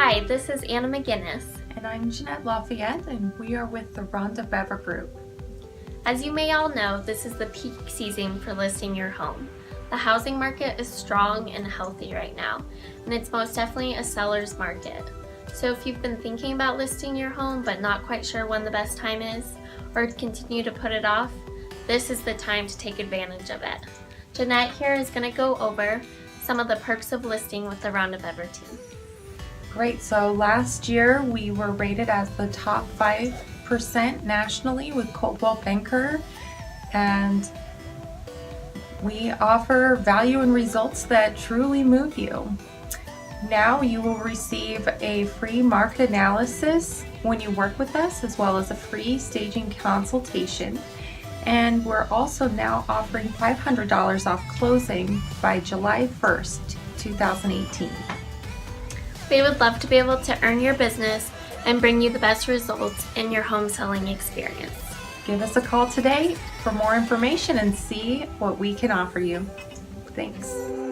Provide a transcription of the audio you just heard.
Hi, this is Anna McGinnis. And I'm Jeanette Lafayette, and we are with the Rhonda Bever Group. As you may all know, this is the peak season for listing your home. The housing market is strong and healthy right now, and it's most definitely a seller's market. So if you've been thinking about listing your home but not quite sure when the best time is, or continue to put it off, this is the time to take advantage of it. Jeanette here is going to go over some of the perks of listing with the Rhonda Bever team. Great, so last year we were rated as the top 5% nationally with Coldwell Banker, and we offer value and results that truly move you. Now you will receive a free market analysis when you work with us, as well as a free staging consultation. And we're also now offering $500 off closing by July 1st, 2018. We would love to be able to earn your business and bring you the best results in your home selling experience. Give us a call today for more information and see what we can offer you. Thanks.